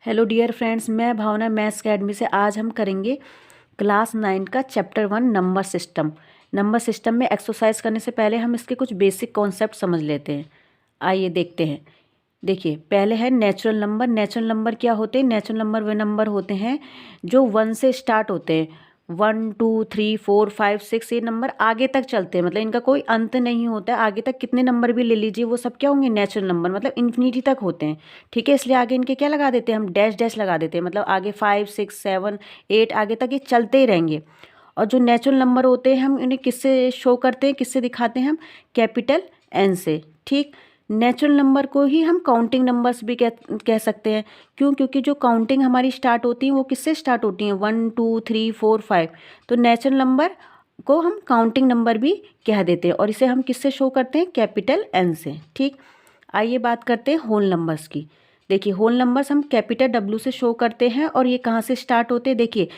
Hello dear friends, मैं भावना maths academy से। आज हम करेंगे क्लास 9 का chapter 1 number system. Number system में एक्सरसाइज करने से पहले हम इसके कुछ बेसिक कॉन्सेप्ट समझ लेते हैं। आइए देखते हैं। देखिए, पहले है नेचुरल नंबर। नेचुरल नंबर क्या होते हैं? नेचुरल नंबर वे नंबर होते हैं जो 1 से स्टार्ट होते हैं। 1 2 3 4 5 6 ये नंबर आगे तक चलते हैं, मतलब इनका कोई अंत नहीं होता है। आगे तक कितने नंबर भी ले लीजिए, वो सब क्या होंगे? नेचुरल नंबर, मतलब इन्फिनिटी तक होते हैं। ठीक है, इसलिए आगे इनके क्या लगा देते हैं? हम डैश डैश लगा देते हैं, मतलब आगे 5 6 7 8 आगे तक ये चलते ही रहेंगे। और जो नेचुरल नंबर होते हैं हम इन्हें किससे शो करते हैं, किससे दिखाते हैं? हम कैपिटल एन से। ठीक, नेचुरल नंबर को ही हम काउंटिंग नंबर्स भी कह सकते हैं। क्यों? क्योंकि जो काउंटिंग हमारी स्टार्ट होती है वो किससे स्टार्ट होती है? 1 2 3 4 5। तो नेचुरल नंबर को हम काउंटिंग नंबर भी कह देते हैं और इसे हम किससे शो करते हैं? कैपिटल एन से। ठीक, आइए बात करते हैं होल नंबर्स की। देखिए, होल नंबर्स हम कैपिटल डब्ल्यू से शो करते हैं और ये कहाँ से स्टार्ट होते हैं? देखिए,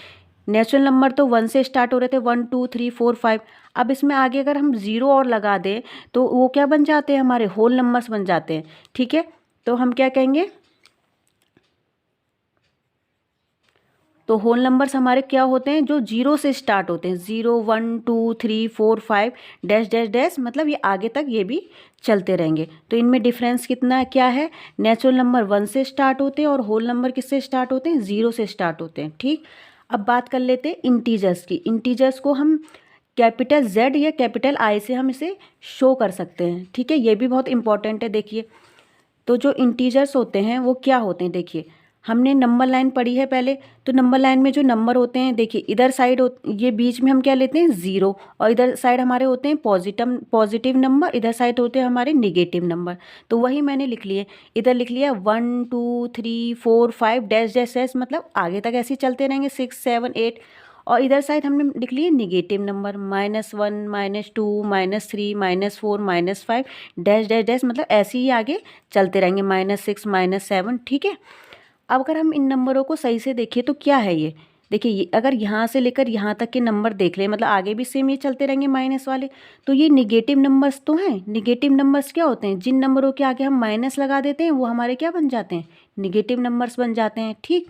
नेचुरल नंबर तो 1 से स्टार्ट हो रहे थे, 1 2 3 4 5। अब इसमें आगे अगर हम ज़ीरो और लगा दें तो वो क्या बन जाते हैं? हमारे होल नंबर्स बन जाते हैं। ठीक है, तो हम क्या कहेंगे? तो होल नंबर्स हमारे क्या होते हैं? जो जीरो से स्टार्ट होते हैं। 0 1 2 3 4 5 डैश डैश डैश, मतलब ये आगे तक ये भी चलते रहेंगे। तो इनमें डिफरेंस कितना क्या है? नेचुरल नंबर 1 से स्टार्ट होते हैं और होल नंबर किससे स्टार्ट होते हैं? 0 से स्टार्ट होते हैं। ठीक, अब बात कर लेते हैं इंटीजर्स की। इंटीजर्स को हम कैपिटल जेड या कैपिटल आई से हम इसे शो कर सकते हैं। ठीक है, ये भी बहुत इंपॉर्टेंट है। देखिए, तो जो इंटीजर्स होते हैं वो क्या होते हैं? देखिए, हमने नंबर लाइन पढ़ी है पहले। तो नंबर लाइन में जो नंबर होते हैं, देखिए इधर साइड ये बीच में हम क्या लेते हैं? ज़ीरो। और इधर साइड हमारे होते हैं पॉजिटिव नंबर, इधर साइड होते हैं हमारे निगेटिव नंबर। तो वही मैंने लिख लिए, इधर लिख लिया 1 2 3 4 5 डैश डैश डैश, मतलब आगे तक ऐसे ही चलते रहेंगे 6 7 8। और इधर साइड हमने लिख लिए negative number, -1 -2 -3 -4 -5 dash dash dash, मतलब ऐसे ही आगे चलते रहेंगे, -6 -7। ठीक है, अब अगर हम इन नंबरों को सही से देखें तो क्या है ये? देखिए, ये अगर यहाँ से लेकर यहाँ तक के नंबर देख लें, मतलब आगे भी सेम ये चलते रहेंगे माइनस वाले। तो ये निगेटिव नंबर्स तो हैं। निगेटिव नंबर्स क्या होते हैं? जिन नंबरों के आगे हम माइनस लगा देते हैं वो हमारे क्या बन जाते हैं? निगेटिव नंबर्स बन जाते हैं। ठीक,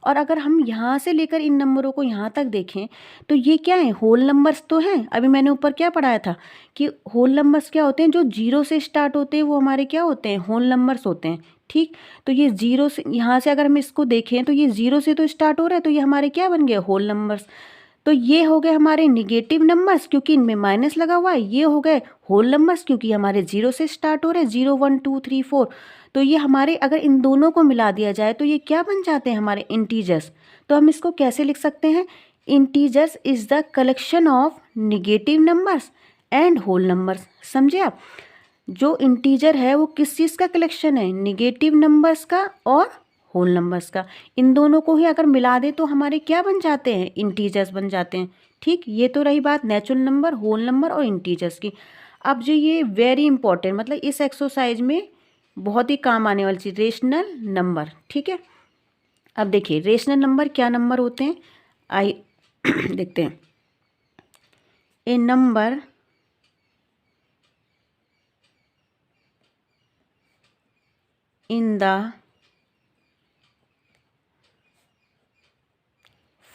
और अगर हम यहाँ से लेकर इन नंबरों को यहाँ तक देखें तो ये क्या है? होल नंबर्स तो हैं। अभी मैंने ऊपर क्या पढ़ाया था कि होल नंबर्स क्या होते हैं? जो जीरो से स्टार्ट होते हैं वो हमारे क्या होते हैं? होल नंबर्स होते हैं। ठीक, तो ये जीरो से, यहाँ से अगर हम इसको देखें तो ये जीरो से तो स्टार्ट हो रहा है, तो ये हमारे क्या बन गए? Whole numbers. तो ये हो गए हमारे निगेटिव नंबर्स क्योंकि इनमें माइनस लगा हुआ है। ये हो गए होल नंबर्स क्योंकि हमारे जीरो से स्टार्ट हो रहे हैं, 0 1 2 3 4। तो ये हमारे, अगर इन दोनों को मिला दिया जाए तो ये क्या बन जाते हैं? हमारे इंटीजर्स। तो हम इसको कैसे लिख सकते हैं? Integers is the collection of negative numbers and whole numbers. समझे आप? जो इंटीजर है वो किस चीज़ का कलेक्शन है? निगेटिव नंबर्स का और होल नंबर्स का। इन दोनों को ही अगर मिला दे तो हमारे क्या बन जाते हैं? इंटीजर्स बन जाते हैं। ठीक, ये तो रही बात नेचुरल नंबर, होल नंबर और इंटीजर्स की। अब जो ये वेरी इंपॉर्टेंट, मतलब इस एक्सरसाइज में बहुत ही काम आने वाली चीज़, रेशनल नंबर। ठीक है, अब देखिए रेशनल नंबर क्या नंबर होते हैं, आई देखते हैं। A number in the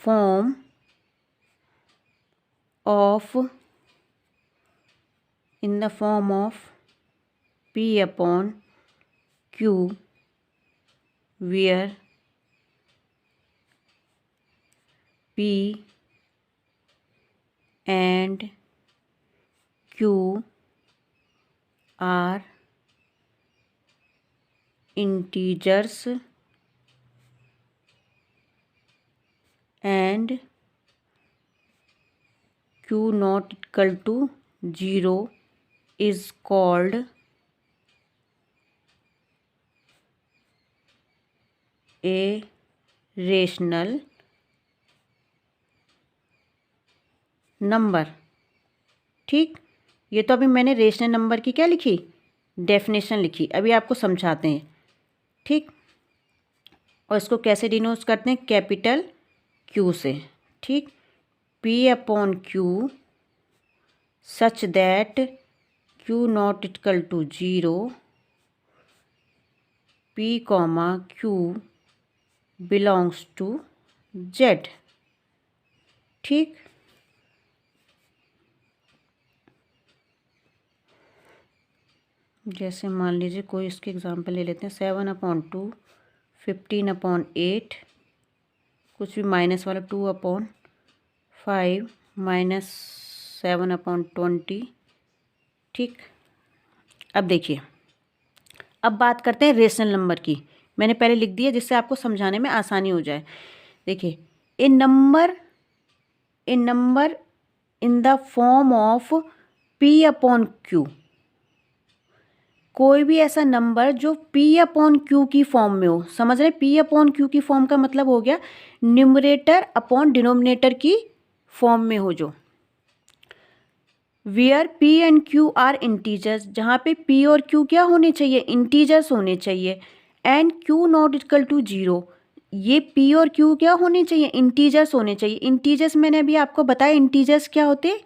form of P upon Q where P and Q are integers and Q not equal to 0 is called a rational number. ठीक, ये तो अभी मैंने रेशनल नंबर की क्या लिखी? डेफिनेशन लिखी। अभी आपको समझाते हैं। ठीक, और इसको कैसे डिनोट करते हैं? कैपिटल क्यू से। ठीक, P upon Q such that Q not equal to 0, P comma Q belongs to Z. ठीक, जैसे मान लीजिए कोई इसके एग्जांपल ले लेते हैं, 7/2, 15/8, कुछ भी माइनस वाला 2/5 -7/20। ठीक, अब देखिए, अब बात करते हैं रेशनल नंबर की। मैंने पहले लिख दिया जिससे आपको समझाने में आसानी हो जाए। देखिए, a number in the form of P/Q, कोई भी ऐसा नंबर जो P/Q की फॉर्म में हो। समझ रहे? P/Q की फॉर्म का मतलब हो गया न्यूमरेटर अपॉन डिनोमिनेटर की फॉर्म में हो जो। Where P and Q are integers, जहाँ पे P और Q क्या होने चाहिए? इंटीजर्स होने चाहिए। And Q not equal to 0, ये P और Q क्या होने चाहिए? इंटीजर्स होने चाहिए। इंटीजर्स मैंने अभी आपको बताया इंटीजर्स क्या होते,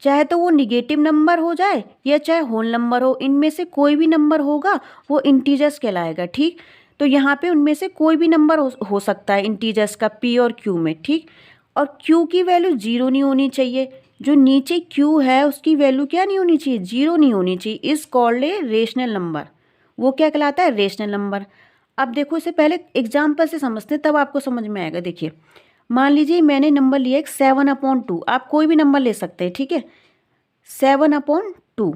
चाहे तो वो निगेटिव नंबर हो जाए या चाहे होल नंबर हो, इनमें से कोई भी नंबर होगा वो इंटीजर्स कहलाएगा। ठीक, तो यहाँ पे उनमें से कोई भी नंबर हो सकता है इंटीजर्स का P और Q में। ठीक, और Q की वैल्यू 0 नहीं होनी चाहिए। जो नीचे Q है उसकी वैल्यू क्या नहीं होनी चाहिए? 0 नहीं होनी चाहिए। Is called a rational number. वो क्या कहलाता है? Rational number. अब देखो, इसे पहले एग्जाम्पल से समझते हैं तब आपको समझ में आएगा। देखिए, मान लीजिए मैंने नंबर लिया एक 7/2, आप कोई भी नंबर ले सकते हैं। ठीक है, 7/2।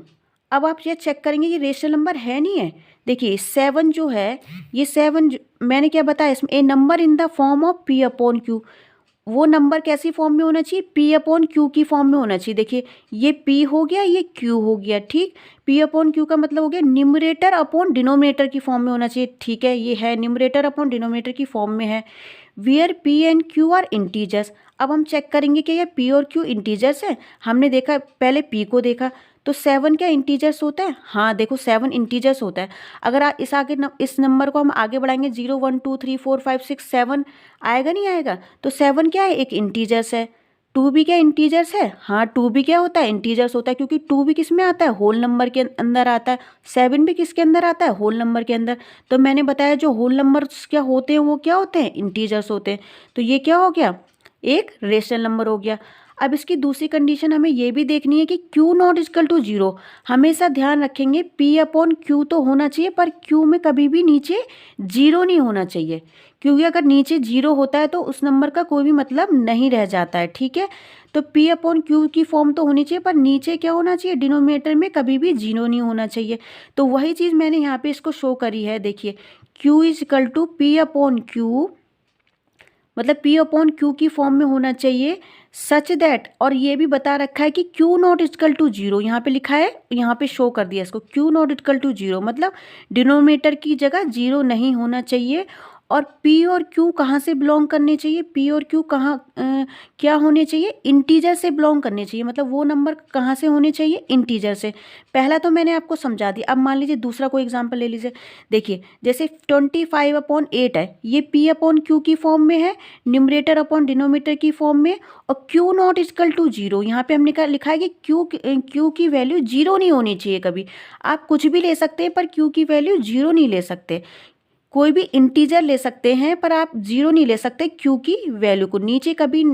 अब आप ये चेक करेंगे ये रेशनल नंबर है नहीं है। देखिए 7 जो है, ये 7 मैंने क्या बताया इसमें, a number in the form of P/Q। वो नंबर कैसी फॉर्म में होना चाहिए? P/Q की फॉर्म में होना चाहिए। देखिए ये P हो गया, ये Q हो गया। ठीक, P/Q का मतलब हो गया न्यूमरेटर अपॉन डिनोमिनेटर की फॉर्म में होना चाहिए। ठीक है, ये है न्यूमरेटर अपॉन डिनोमिनेटर की फॉर्म में है। Where P and Q are integers. अब हम चेक करेंगे कि ये P और Q इंटीजर्स है। हमने देखा, पहले P को देखा तो 7 क्या इंटीजर्स होता है? हाँ, देखो 7 इंटीजर्स होता है। अगर आप इस नंबर को हम आगे बढ़ाएंगे 0 1 2 3 4 5 6 7 आएगा नहीं आएगा? तो 7 क्या है? एक इंटीजर्स है। 2 भी क्या इंटीजर्स है? हाँ, 2 भी क्या होता है? इंटीजर्स होता है, क्योंकि 2 भी किस में आता है? होल नंबर के अंदर आता है। 7 भी किसके अंदर आता है? होल नंबर के अंदर। तो मैंने बताया जो होल नंबर्स क्या होते हैं वो क्या होते हैं? इंटीजर्स होते हैं। तो ये क्या हो गया? एक रेशनल नंबर हो गया। अब इसकी दूसरी कंडीशन हमें ये भी देखनी है कि Q नॉट इक्वल टू 0। हमेशा ध्यान रखेंगे P/Q तो होना चाहिए, पर Q में कभी भी नीचे 0 नहीं होना चाहिए, क्योंकि अगर नीचे 0 होता है तो उस नंबर का कोई भी मतलब नहीं रह जाता है। ठीक है, तो P/Q की फॉर्म तो होनी चाहिए, पर नीचे क्या होना चाहिए? डिनोमिनेटर में कभी भी 0 नहीं होना चाहिए। तो वही चीज़ मैंने यहाँ पे इसको शो करी है। देखिए Q is equal to P/Q, मतलब P/Q की फॉर्म में होना चाहिए सच दैट, और ये भी बता रखा है कि Q नॉट इक्वल टू 0, यहाँ पे लिखा है, यहाँ पे शो कर दिया इसको, Q नॉट इक्वल टू 0 मतलब डिनोमिनेटर की जगह 0 नहीं होना चाहिए। और P और Q कहाँ से बिलोंग करने चाहिए? P और Q कहाँ क्या होने चाहिए? इंटीजर से बिलोंग करने चाहिए। मतलब वो नंबर कहाँ से होने चाहिए? इंटीजर से। पहला तो मैंने आपको समझा दिया। अब मान लीजिए दूसरा कोई एग्जांपल ले लीजिए। देखिए जैसे 25/8 है, ये P/Q की फॉर्म में है, न्यूमरेटर अपॉन डिनोमिनेटर की फॉर्म में, और Q नॉट इक्वल टू 0। यहाँ पे हमने लिखा है कि Q की वैल्यू 0 नहीं होनी चाहिए कभी। आप कुछ भी ले सकते हैं पर Q की वैल्यू 0 नहीं ले सकते। कोई भी इंटीजर ले सकते हैं पर आप 0 नहीं ले सकते। Q की वैल्यू को नीचे कभी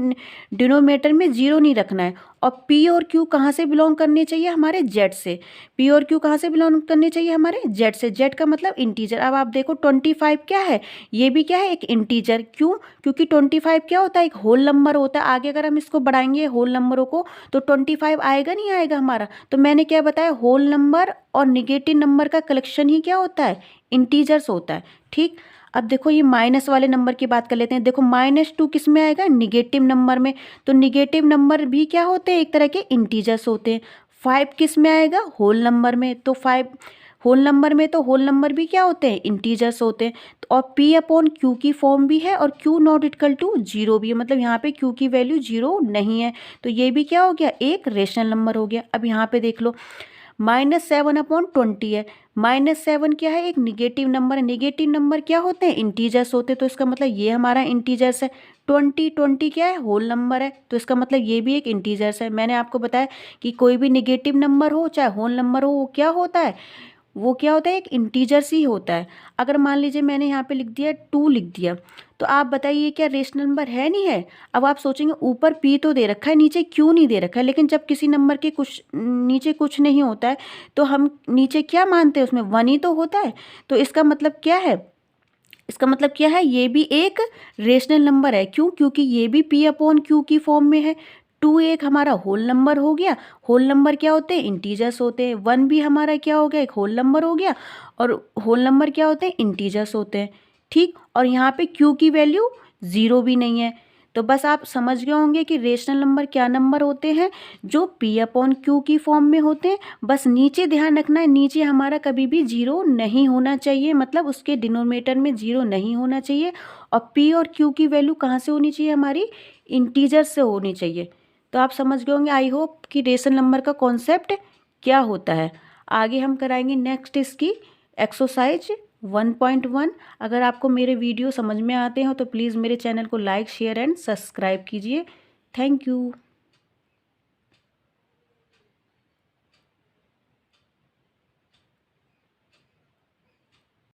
डिनोमिनेटर में 0 नहीं रखना है। और P और Q कहाँ से बिलोंग करने चाहिए? हमारे Z से। P और Q कहाँ से बिलोंग करने चाहिए? हमारे Z से। Z का मतलब इंटीजर। अब आप देखो 25 क्या है? ये भी क्या है? एक इंटीजर। क्यों? क्योंकि 25 क्या होता है? एक होल नंबर होता है। आगे अगर हम इसको बढ़ाएंगे होल नंबरों को तो 25 आएगा नहीं आएगा हमारा? तो मैंने क्या बताया, होल नंबर और निगेटिव नंबर का कलेक्शन ही क्या होता है? इंटीजर्स होता है। ठीक, अब देखो ये माइनस वाले नंबर की बात कर लेते हैं। देखो -2 किस में आएगा? निगेटिव नंबर में। तो निगेटिव नंबर भी क्या होते हैं? एक तरह के इंटीजर्स होते हैं। 5 किस में आएगा? होल नंबर में। तो 5 होल नंबर में, तो होल नंबर भी क्या होते हैं? इंटीजर्स होते हैं। तो और P/Q की फॉर्म भी है और Q नॉट इक्वल टू 0 भी है, मतलब यहाँ पे Q की वैल्यू 0 नहीं है। तो ये भी क्या हो गया? एक रेशनल नंबर हो गया। अब यहाँ पे देख लो -7/20 है। -7 क्या है? एक निगेटिव नंबर है। निगेटिव नंबर क्या होते हैं? इंटीजर्स होते हैं। तो इसका मतलब ये हमारा इंटीजर्स है। 20 क्या है? होल नंबर है। तो इसका मतलब ये भी एक इंटीजर्स है। मैंने आपको बताया कि कोई भी निगेटिव नंबर हो चाहे होल नंबर हो, वो क्या होता है? वो क्या होता है? एक इंटीजर्स ही होता है। अगर मान लीजिए मैंने यहाँ पे लिख दिया 2 लिख दिया, तो आप बताइए क्या रेशनल नंबर है नहीं है। अब आप सोचेंगे ऊपर p तो दे रखा है, नीचे क्यों नहीं दे रखा है, लेकिन जब किसी नंबर के कुछ नीचे कुछ नहीं होता है तो हम नीचे क्या मानते हैं, उसमें 1 ही तो होता है। तो इसका मतलब क्या है, इसका मतलब क्या है, ये भी एक रेशनल नंबर है। क्यों, क्योंकि ये भी p अपॉन q की फॉर्म में है। 2 एक हमारा होल नंबर हो गया, होल नंबर क्या होते हैं, इंटीजर्स होते हैं। 1 भी हमारा क्या हो गया, एक होल नंबर हो गया, और होल नंबर क्या होते हैं, इंटीजर्स होते हैं। ठीक, और यहाँ पे q की वैल्यू 0 भी नहीं है। तो बस आप समझ गए होंगे कि रेशनल नंबर क्या नंबर होते हैं, जो p अपॉन q की फॉर्म में होते हैं। बस नीचे ध्यान रखना है, नीचे हमारा कभी भी 0 नहीं होना चाहिए, मतलब उसके डिनोमिनेटर में 0 नहीं होना चाहिए। और p और q की वैल्यू कहाँ से होनी चाहिए, हमारी इंटीजर से होनी चाहिए। तो आप समझ गए होंगे आई होप कि रेशनल नंबर का कॉन्सेप्ट क्या होता है। आगे हम कराएंगे नेक्स्ट इसकी एक्सरसाइज 1.1। अगर आपको मेरे वीडियो समझ में आते हो तो प्लीज़ मेरे चैनल को लाइक शेयर एंड सब्सक्राइब कीजिए। Thank you.